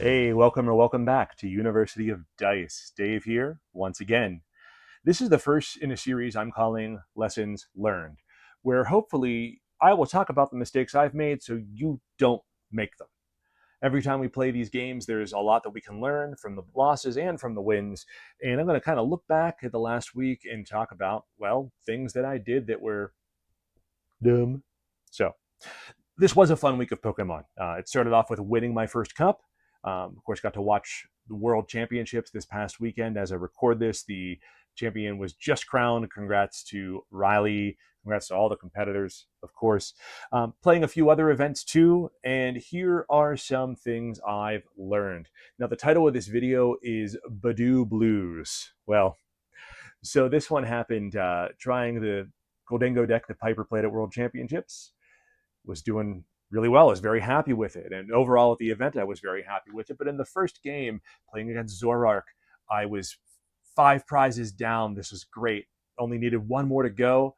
Hey, welcome or welcome back to University of Dice. Dave here once again. This is the first in a series I'm calling Lessons Learned, where hopefully I will talk about the mistakes I've made so you don't make them. Every time we play these games, there's a lot that we can learn from the losses and from the wins. And I'm going to kind of look back at the last week and talk about, well, things that I did that were dumb. So, this was a fun week of Pokemon. It started off with winning my first cup. Of course, got to watch the World Championships this past weekend. As I record this, the champion was just crowned. Congrats to Riley. Congrats to all the competitors, of course. Playing a few other events too, and here are some things I've learned. Now, the title of this video is Budew Blues. Well, so this one happened trying the Goldengo deck that Piper played at World Championships. Was doing really well. I was very happy with it. And overall at the event, I was very happy with it. But in the first game, playing against Zorark, I was 5 prizes down. This was great. Only needed one more to go.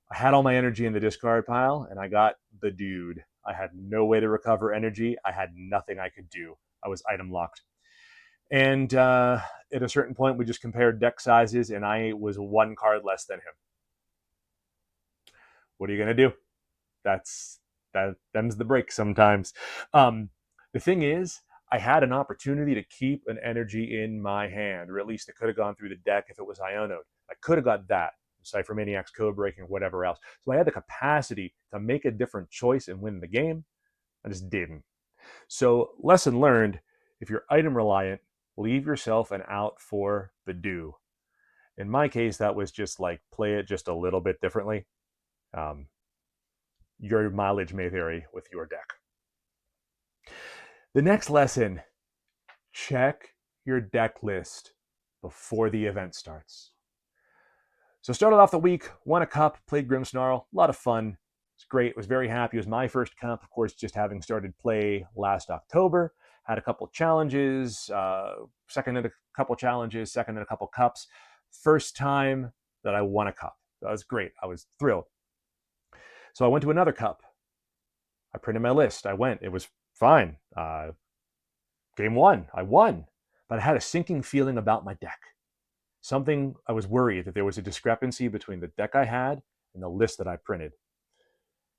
I had all my energy in the discard pile, and I got the dude. I had no way to recover energy. I had nothing I could do. I was item locked. And at a certain point, we just compared deck sizes, and I was 1 card less than him. What are you going to do? Them's the break sometimes. The thing is, I had an opportunity to keep an energy in my hand, or at least it could have gone through the deck if it was Ionoed. I could have got that, Cypher Maniac's code breaking, or whatever else. So I had the capacity to make a different choice and win the game. I just didn't. So lesson learned, if you're item reliant, leave yourself an out for Budew. In my case, that was just like play it just a little bit differently. Your mileage may vary with your deck. The next lesson, check your deck list before the event starts. So started off the week, won a cup, played Grimmsnarl, a lot of fun. It's great, was very happy. It was my first cup, of course, just having started play last October. Had a couple challenges, second in a couple challenges, second in a couple cups. First time that I won a cup. That was great. I was thrilled. So I went to another cup. I printed my list. I went. It was fine. Game 1, I won. But I had a sinking feeling about my deck. I was worried that there was a discrepancy between the deck I had and the list that I printed.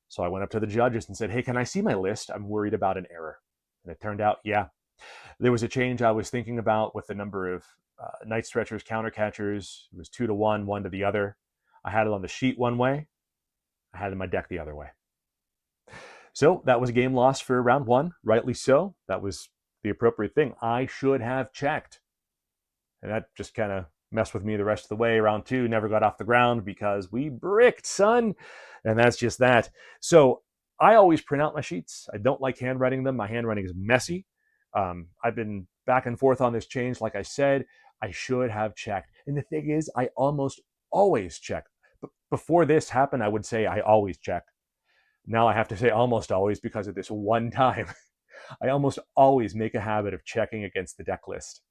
So I went up to the judges and said, hey, can I see my list? I'm worried about an error. And it turned out, yeah. There was a change I was thinking about with the number of Night Stretchers, Counter Catchers. It was 2 to 1, 1 to the other. I had it on the sheet one way. I had it in my deck the other way. So that was a game lost for round 1, rightly so. That was the appropriate thing. I should have checked. And that just kind of messed with me the rest of the way. Round 2 never got off the ground because we bricked, son. And that's just that. So I always print out my sheets. I don't like handwriting them. My handwriting is messy. I've been back and forth on this change. Like I said, I should have checked. And the thing is, I almost always check. Before this happened, I would say I always check. Now I have to say almost always because of this one time. I almost always make a habit of checking against the deck list.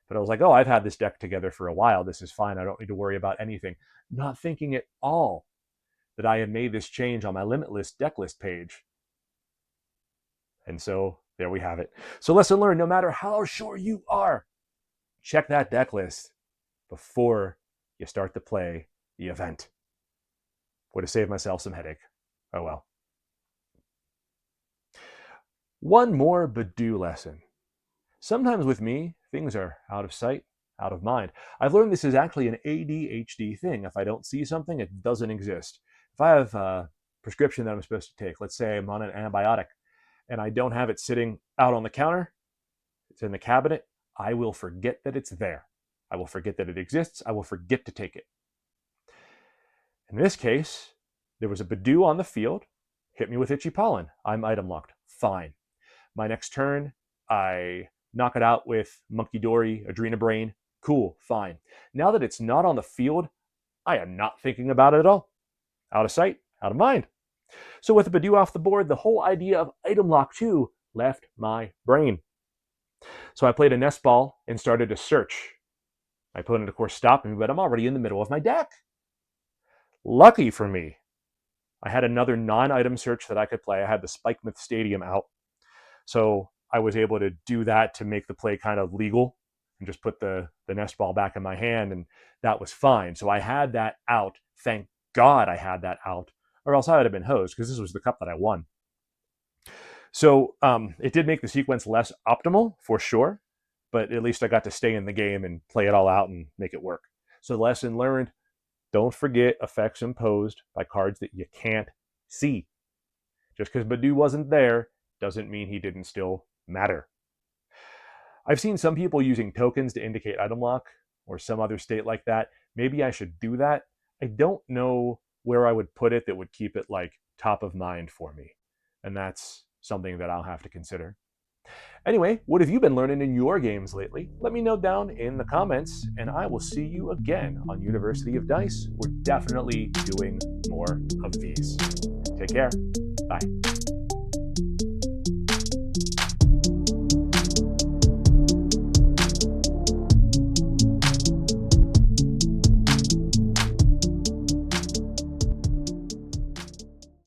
But I was like, oh, I've had this deck together for a while. This is fine. I don't need to worry about anything. Not thinking at all that I had made this change on my Limitless deck list page. And so there we have it. So lesson learned, no matter how sure you are, check that deck list before you start to play the event. Would have saved myself some headache. Oh well. One more Budew lesson. Sometimes with me, things are out of sight, out of mind. I've learned this is actually an ADHD thing. If I don't see something, it doesn't exist. If I have a prescription that I'm supposed to take, let's say I'm on an antibiotic, and I don't have it sitting out on the counter, it's in the cabinet, I will forget that it's there. I will forget that it exists. I will forget to take it. In this case, there was a Budew on the field, hit me with Itchy Pollen. I'm item locked. Fine. My next turn, I knock it out with Monkey Dory, Adrena Brain. Cool, fine. Now that it's not on the field, I am not thinking about it at all. Out of sight, out of mind. So with the Budew off the board, the whole idea of item lock 2 left my brain. So I played a nest ball and started to search. My opponent, of course, stopped me, but I'm already in the middle of my deck. Lucky for me, I had another non-item search that I could play. I had the Spike Myth Stadium out. So I was able to do that to make the play kind of legal and just put the nest ball back in my hand, and that was fine. So I had that out. Thank God I had that out, or else I would have been hosed, because this was the cup that I won. So it did make the sequence less optimal for sure, but at least I got to stay in the game and play it all out and make it work. So the lesson learned, don't forget effects imposed by cards that you can't see. Just because Budew wasn't there doesn't mean he didn't still matter. I've seen some people using tokens to indicate item lock or some other state like that. Maybe I should do that. I don't know where I would put it that would keep it like top of mind for me. And that's something that I'll have to consider. Anyway, what have you been learning in your games lately? Let me know down in the comments, and I will see you again on University of Dice. We're definitely doing more of these. Take care. Bye.